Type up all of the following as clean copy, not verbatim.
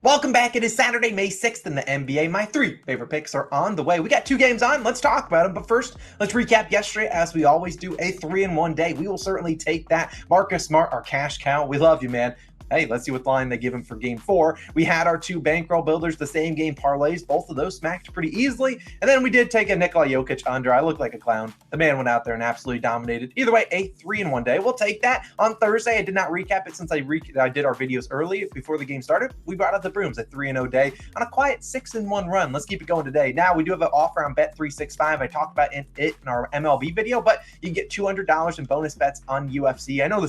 Welcome back. It is Saturday, May 6th in the NBA. My three favorite picks are on the way. We got two games on. Let's talk about them. But first, let's recap yesterday as we always do. A 3-in-1 day. We will certainly take that. Marcus Smart, our cash cow. We love you, man. Hey, let's see what line they give him for game 4. We had our two bankroll builders, the same game parlays. Both of those smacked pretty easily. And then we did take a Nikola Jokic under. I look like a clown. The man went out there and absolutely dominated. Either way, a 3-in-1 day. We'll take that. On Thursday, I did not recap it since I did our videos early before the game started. We brought out the brooms, a 3-0 day on a quiet 6-in-1 run. Let's keep it going today. Now, we do have an offer on Bet365. I talked about it in our MLB video, but you can get $200 in bonus bets on UFC. I know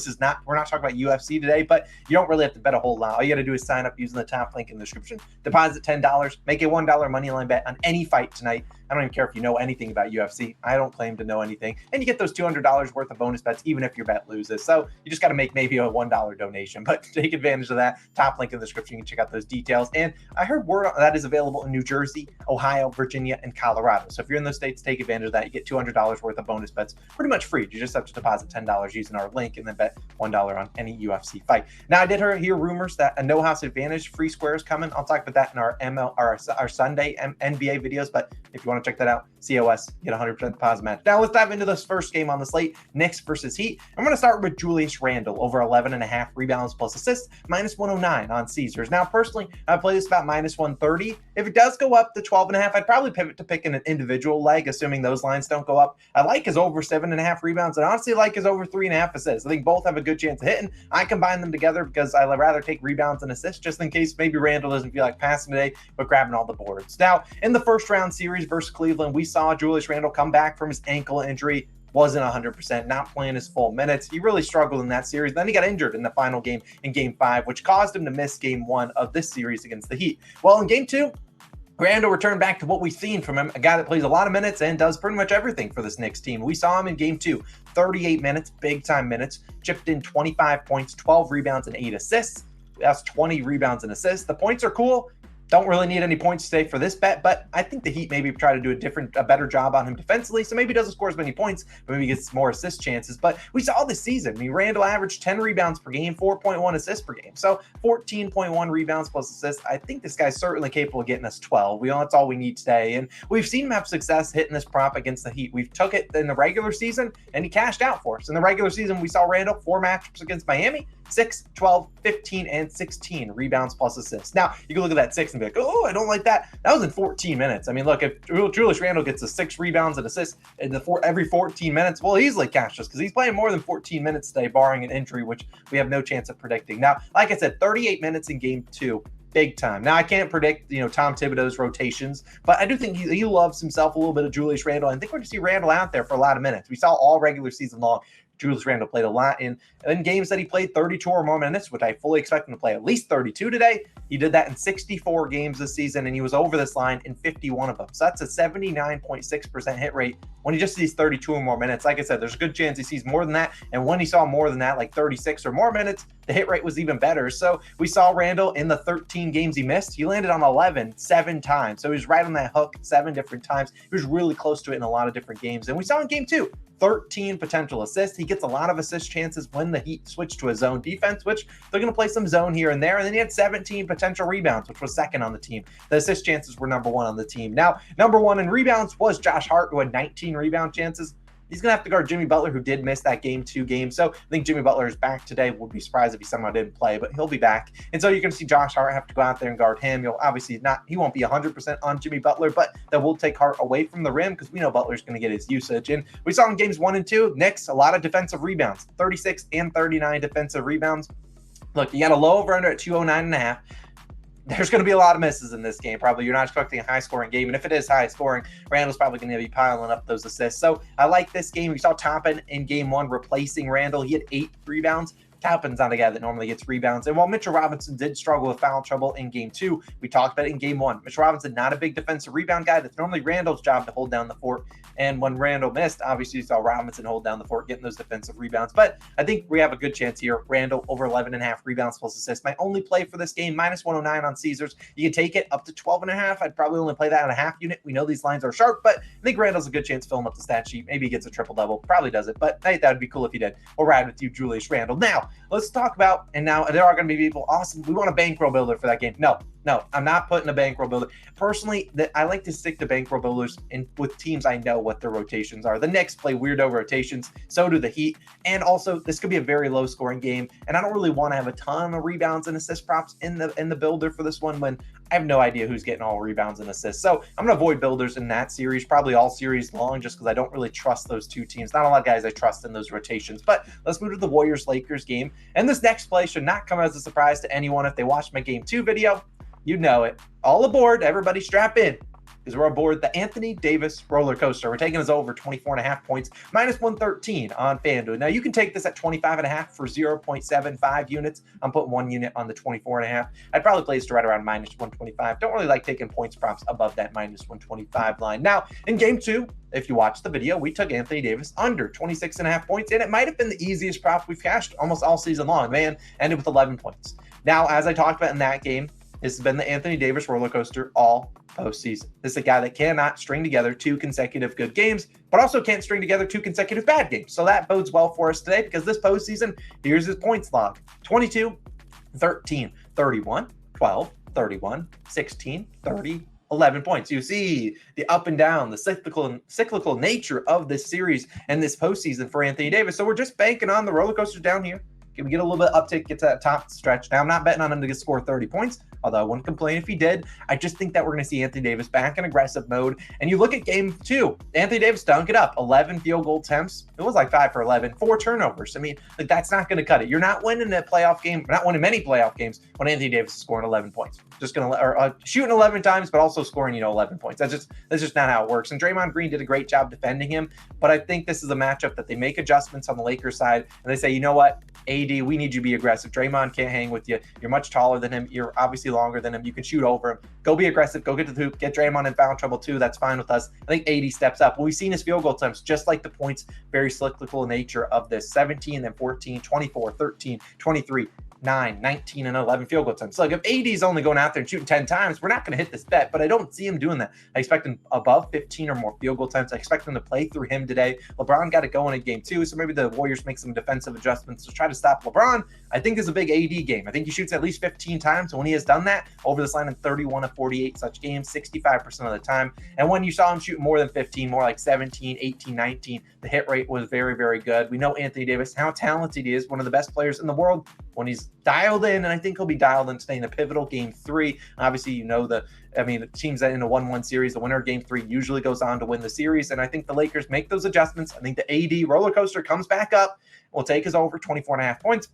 we're not talking about UFC today, but you don't really have to bet a whole lot. All you got to do is sign up using the top link in the description. Deposit $10, make a $1 money line bet on any fight tonight. I don't even care if you know anything about UFC. I don't claim to know anything. And you get those $200 worth of bonus bets, even if your bet loses. So you just got to make maybe a $1 donation, but take advantage of that. Top link in the description. You can check out those details. And I heard word that is available in New Jersey, Ohio, Virginia, and Colorado. So if you're in those states, take advantage of that. You get $200 worth of bonus bets pretty much free. You just have to deposit $10 using our link and then bet $1 on any UFC fight. Now, I did hear rumors that a no house advantage free square is coming. I'll talk about that in our Sunday NBA videos, but if you want to check that out, COS, get 100% deposit match. Now let's dive into this first game on the slate, Knicks versus Heat. I'm going to start with Julius Randle over 11.5 rebounds plus assists, minus 109 on Caesars. Now, personally, I play this about minus 130. If it does go up to 12.5, I'd probably pivot to picking an individual leg, assuming those lines don't go up. I like his over 7.5 rebounds, and honestly like his over 3.5 assists. I think both have a good chance of hitting. I combine them together because I'd rather take rebounds and assists, just in case maybe Randle doesn't feel like passing today, but grabbing all the boards. Now, in the first round series versus Cleveland, we saw Julius Randle come back from his ankle injury. Wasn't 100%, not playing his full minutes. He really struggled in that series. Then he got injured in the final game in game 5, which caused him to miss game 1 of this series against the Heat. Well, in game 2, Randle returned back to what we've seen from him, a guy that plays a lot of minutes and does pretty much everything for this Knicks team. We saw him in game 2, 38 minutes, big-time minutes, chipped in 25 points, 12 rebounds, and 8 assists. That's 20 rebounds and assists. The points are cool. Don't really need any points today for this bet, but I think the Heat maybe try to do a better job on him defensively, so maybe he doesn't score as many points, but maybe he gets more assist chances. But we saw this season, I mean, Randle averaged 10 rebounds per game, 4.1 assists per game, so 14.1 rebounds plus assists. I think this guy's certainly capable of getting us 12. That's all we need today, and we've seen him have success hitting this prop against the Heat. We've took it in the regular season, and he cashed out for us. In the regular season, we saw Randle 4 matchups against Miami, 6, 12, 15, and 16 rebounds plus assists. Now, you can look at that 6 and be like, oh, I don't like that. That was in 14 minutes. I mean, look, if Julius Randle gets a 6 rebounds and assists in every 14 minutes, we'll easily cash us because he's playing more than 14 minutes today, barring an injury, which we have no chance of predicting. Now, like I said, 38 minutes in game 2. Big time. Now, I can't predict, Tom Thibodeau's rotations, but I do think he loves himself a little bit of Julius Randle. I think we're going to see Randle out there for a lot of minutes. We saw all regular season long. Julius Randle played a lot in games that he played 32 or more minutes, which I fully expect him to play at least 32 today. He did that in 64 games this season, and he was over this line in 51 of them. So that's a 79.6% hit rate when he just sees 32 or more minutes. Like I said, there's a good chance he sees more than that. And when he saw more than that, like 36 or more minutes, the hit rate was even better. So we saw Randle in the 13 games he missed. He landed on 11, 7 times. So he was right on that hook 7 different times. He was really close to it in a lot of different games. And we saw in game 2, 13 potential assists. He gets a lot of assist chances when the Heat switch to a zone defense, which they're going to play some zone here and there. And then he had 17 potential rebounds, which was second on the team. The assist chances were number 1 on the team. Now, number 1 in rebounds was Josh Hart, who had 19 rebound chances. He's going to have to guard Jimmy Butler, who did miss that game 2 game. So I think Jimmy Butler is back today. Would be surprised if he somehow didn't play, but he'll be back. And so you're going to see Josh Hart have to go out there and guard him. He won't be 100% on Jimmy Butler, but that will take Hart away from the rim because we know Butler's going to get his usage. And we saw in games 1 and 2, Knicks, a lot of defensive rebounds, 36 and 39 defensive rebounds. Look, you got a low over under at 209.5. There's going to be a lot of misses in this game. Probably you're not expecting a high-scoring game. And if it is high-scoring, Randle's probably going to be piling up those assists. So I like this game. We saw Toppin in game 1 replacing Randle. He had 8 rebounds. Toppin's not a guy that normally gets rebounds. And while Mitchell Robinson did struggle with foul trouble in game 2, we talked about it in game 1. Mitchell Robinson, not a big defensive rebound guy. That's normally Randle's job to hold down the fort. And when Randle missed, obviously you saw Robinson hold down the fort, getting those defensive rebounds. But I think we have a good chance here. Randle over 11.5 rebounds plus assists. My only play for this game, minus 109 on Caesars. You can take it up to 12.5. I'd probably only play that on a half unit. We know these lines are sharp, but I think Randle's a good chance filling up the stat sheet. Maybe he gets a triple-double. Probably does it, but hey, that would be cool if he did. We'll ride with you, Julius Randle. Now, let's talk about, and now there are going to be people, awesome, we want a bankroll builder for that game. No, No, I'm not putting a bankroll builder. Personally, I like to stick to bankroll builders with teams I know what their rotations are. The Knicks play weirdo rotations, so do the Heat. And also, this could be a very low scoring game. And I don't really want to have a ton of rebounds and assist props in the builder for this one when I have no idea who's getting all rebounds and assists. So I'm going to avoid builders in that series, probably all series long, just because I don't really trust those two teams. Not a lot of guys I trust in those rotations. But let's move to the Warriors-Lakers game. And this next play should not come as a surprise to anyone if they watched my Game 2 video. You know it. All aboard. Everybody strap in, because we're aboard the Anthony Davis roller coaster. We're taking us over 24.5 points, minus 113 on FanDuel. Now, you can take this at 25.5 for 0.75 units. I'm putting 1 unit on the 24.5. I'd probably place it right around minus 125. Don't really like taking points props above that minus 125 line. Now, in Game 2, if you watched the video, we took Anthony Davis under 26.5 points, and it might have been the easiest prop we've cashed almost all season long. Man, ended with 11 points. Now, as I talked about in that game, this has been the Anthony Davis roller coaster all postseason. This is a guy that cannot string together 2 consecutive good games, but also can't string together 2 consecutive bad games. So that bodes well for us today, because this postseason, here's his points log: 22, 13, 31, 12, 31, 16, 30, 11 points. You see the up and down, the cyclical nature of this series and this postseason for Anthony Davis. So we're just banking on the roller coaster down here. Can we get a little bit of uptick, get to that top stretch? Now, I'm not betting on him to score 30 points, although I wouldn't complain if he did. I just think that we're going to see Anthony Davis back in aggressive mode. And you look at Game 2, Anthony Davis dunk it up, 11 field goal attempts. It was like 5 for 11, 4 turnovers. I mean, like, that's not going to cut it. You're not winning a playoff game, not winning many playoff games when Anthony Davis is scoring 11 points. Just going to shooting 11 times, but also scoring 11 points. That's just not how it works. And Draymond Green did a great job defending him. But I think this is a matchup that they make adjustments on the Lakers side, and they say, you know what, AD, we need you to be aggressive. Draymond can't hang with you. You're much taller than him. You're obviously longer than him. You can shoot over him. Go be aggressive. Go get to the hoop. Get Draymond in foul trouble too. That's fine with us. I think AD steps up. Well, we've seen his field goal attempts, just like the points, very cyclical nature of this. 17, then 14, 24, 13, 23. 9, 19, and 11 field goal attempts. So like, if AD is only going out there and shooting 10 times, we're not going to hit this bet, but I don't see him doing that. I expect him above 15 or more field goal attempts. I expect him to play through him today. LeBron got it going in Game 2, so maybe the Warriors make some defensive adjustments to try to stop LeBron. I think it's a big AD game. I think he shoots at least 15 times, and when he has done that, over this line in 31 of 48 such games, 65% of the time. And when you saw him shoot more than 15, more like 17, 18, 19, the hit rate was very, very good. We know Anthony Davis, how talented he is, one of the best players in the world when he's dialed in, and I think he'll be dialed in today in a pivotal Game 3. Obviously, the teams that in a 1-1 series, the winner of Game 3 usually goes on to win the series, and I think the Lakers make those adjustments. I think the AD roller coaster comes back up. Will take us over 24.5 points.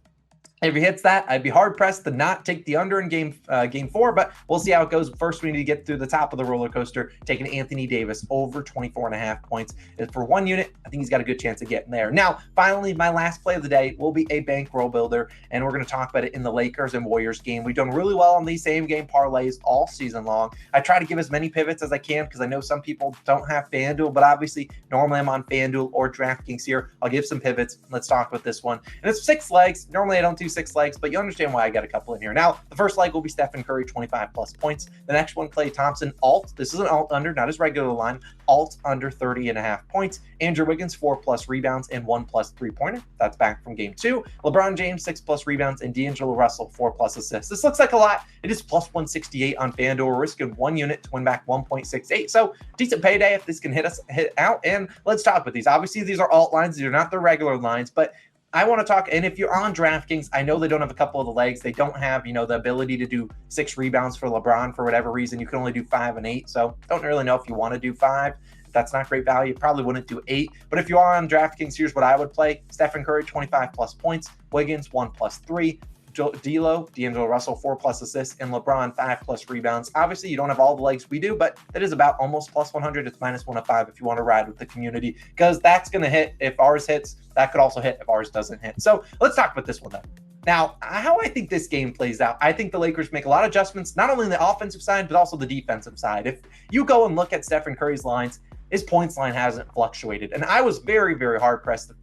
If he hits that, I'd be hard-pressed to not take the under in game 4, but we'll see how it goes. First, we need to get through the top of the roller coaster, taking Anthony Davis over 24.5 points. For 1 unit, I think he's got a good chance of getting there. Now, finally, my last play of the day will be a bankroll builder, and we're going to talk about it in the Lakers and Warriors game. We've done really well on these same-game parlays all season long. I try to give as many pivots as I can because I know some people don't have FanDuel, but obviously, normally I'm on FanDuel or DraftKings here. I'll give some pivots. Let's talk about this one. And it's 6 legs. Normally, I don't do 6 legs, but you understand why I got a couple in here. Now, the first leg will be Stephen Curry, 25 plus points. The next one, Klay Thompson, alt. This is an alt under, not his regular line. Alt under 30.5 points. Andrew Wiggins, 4 plus rebounds and 1 plus 3-pointer. That's back from Game 2. LeBron James, 6 plus rebounds, and D'Angelo Russell, 4 plus assists. This looks like a lot. It is plus 168 on FanDuel. We're risking 1 unit to win back 1.68. So decent payday if this can hit out. And let's talk about these. Obviously, these are alt lines. These are not the regular lines, but I want to talk, and if you're on DraftKings, I know they don't have a couple of the legs. They don't have, the ability to do 6 rebounds for LeBron for whatever reason. You can only do 5 and 8. So don't really know if you want to do 5. That's not great value. You probably wouldn't do 8. But if you are on DraftKings, here's what I would play. Stephen Curry, 25 plus points. Wiggins, 1 plus 3. D'Angelo Russell, 4 plus assists, and LeBron, 5 plus rebounds. Obviously, you don't have all the legs we do, but that is about almost plus 100. It's minus 105 if you want to ride with the community, because that's going to hit if ours hits. That could also hit if ours doesn't hit. So let's talk about this one, though. Now, how I think this game plays out, I think the Lakers make a lot of adjustments, not only on the offensive side, but also the defensive side. If you go and look at Stephen Curry's lines, his points line hasn't fluctuated. And I was very, very hard-pressed of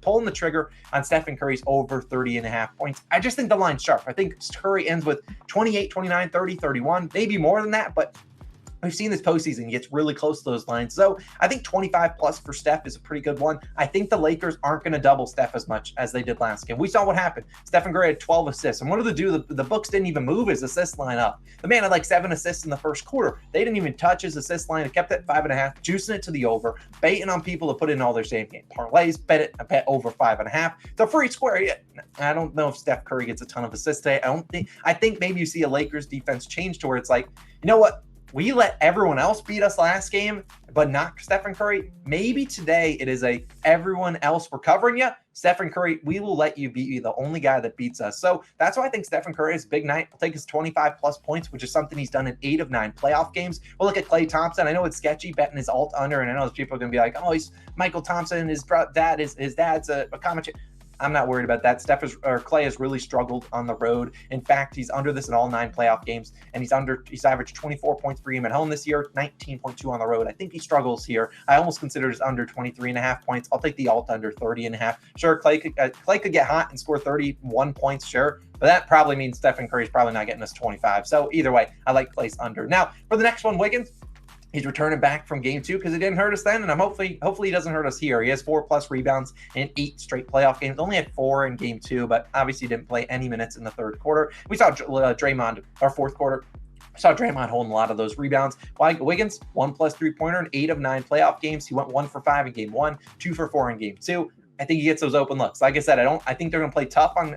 pulling the trigger on Stephen Curry's over 30.5 points. I just think the line's sharp. I think Curry ends with 28, 29, 30, 31, maybe more than that, but we've seen this postseason, he gets really close to those lines. So I think 25 plus for Steph is a pretty good one. I think the Lakers aren't going to double Steph as much as they did last game. We saw what happened. Stephen Curry had 12 assists. And what did they do? The books didn't even move his assist line up. The man had like 7 assists in the first quarter. They didn't even touch his assist line. It kept it 5.5, juicing it to the over, baiting on people to put in all their same game parlays, bet over 5.5. The free square. Yeah, I don't know if Steph Curry gets a ton of assists today. I think maybe you see a Lakers defense change to where it's like, you know what? We let everyone else beat us last game, but not Stephen Curry. Maybe today it is a everyone else we're covering you. Stephen Curry, we will let you beat you, the only guy that beats us. So that's why I think Stephen Curry is a big night. I'll take his 25 plus points, which is something he's done in 8 of 9 playoff games. We'll look at Klay Thompson. I know it's sketchy betting his alt under, and I know people are going to be like, oh, he's Michael Thompson. His dad's a commentator. I'm not worried about that. Klay has really struggled on the road. In fact, he's under this in all 9 playoff games, and he's averaged 24 points per game at home this year, 19.2 on the road. I think he struggles here. I almost consider his under 23.5 points. I'll take the alt under 30.5. Sure, Klay could get hot and score 31 points, sure, but that probably means Stephen Curry's probably not getting us 25. So either way, I like Klay's under. Now, for the next one, Wiggins. He's returning back from game 2 because he didn't hurt us then, and I'm hopefully he doesn't hurt us here. He has 4+ rebounds in 8 straight playoff games. Only had 4 in game 2, but obviously didn't play any minutes in the third quarter. We saw Draymond, our fourth quarter. Saw Draymond holding a lot of those rebounds. Wiggins, 1+ 3-pointer in 8 of 9 playoff games. He went 1 for 5 in game 1, 2 for 4 in game 2. I think he gets those open looks. Like I said, I think they're going to play tough on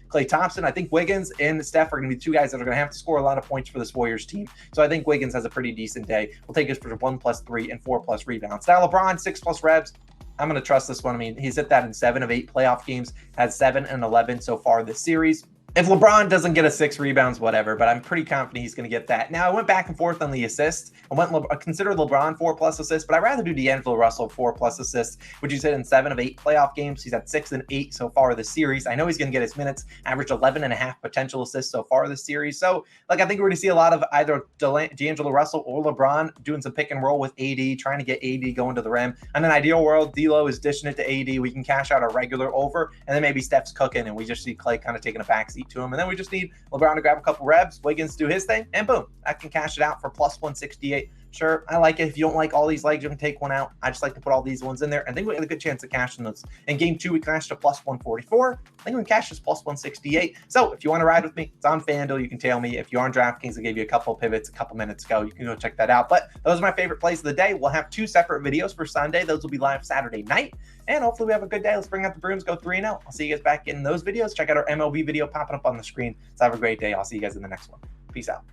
Klay Thompson. I think Wiggins and Steph are going to be 2 guys that are going to have to score a lot of points for this Warriors team. So I think Wiggins has a pretty decent day. We'll take us for 1+ 3 and 4+ rebounds. Now LeBron, 6+ revs. I'm going to trust this one. I mean, he's hit that in 7 of 8 playoff games, had 7 and 11 so far this series. If LeBron doesn't get a 6 rebounds, whatever, but I'm pretty confident he's going to get that. Now, I went back and forth on the assists. I considered LeBron 4+ assists, but I'd rather do D'Angelo Russell 4+ assists, which he's hit in 7 of 8 playoff games. He's had 6 and 8 so far this series. I know he's going to get his minutes, averaged 11.5 potential assists so far this series. So, I think we're going to see a lot of either D'Angelo Russell or LeBron doing some pick and roll with AD, trying to get AD going to the rim. And in an ideal world, D'Lo is dishing it to AD. We can cash out a regular over, and then maybe Steph's cooking, and we just see Klay kind of taking a backseat to him. And then we just need LeBron to grab a couple revs, Wiggins do his thing, and boom, I can cash it out for +168. Sure, I like it. If you don't like all these legs, you can take one out. I just like to put all these ones in there. I think we have a good chance of cashing those. In game 2, we cashed a +144. I think we can cash this +168. So if you want to ride with me, it's on FanDuel. You can tail me. If you're on DraftKings, I gave you a couple pivots a couple minutes ago. You can go check that out. But those are my favorite plays of the day. We'll have 2 separate videos for Sunday. Those will be live Saturday night. And hopefully we have a good day. Let's bring out the brooms, go 3-0. I'll see you guys back in those videos. Check out our MLB video popping up on the screen. So have a great day. I'll see you guys in the next one. Peace out.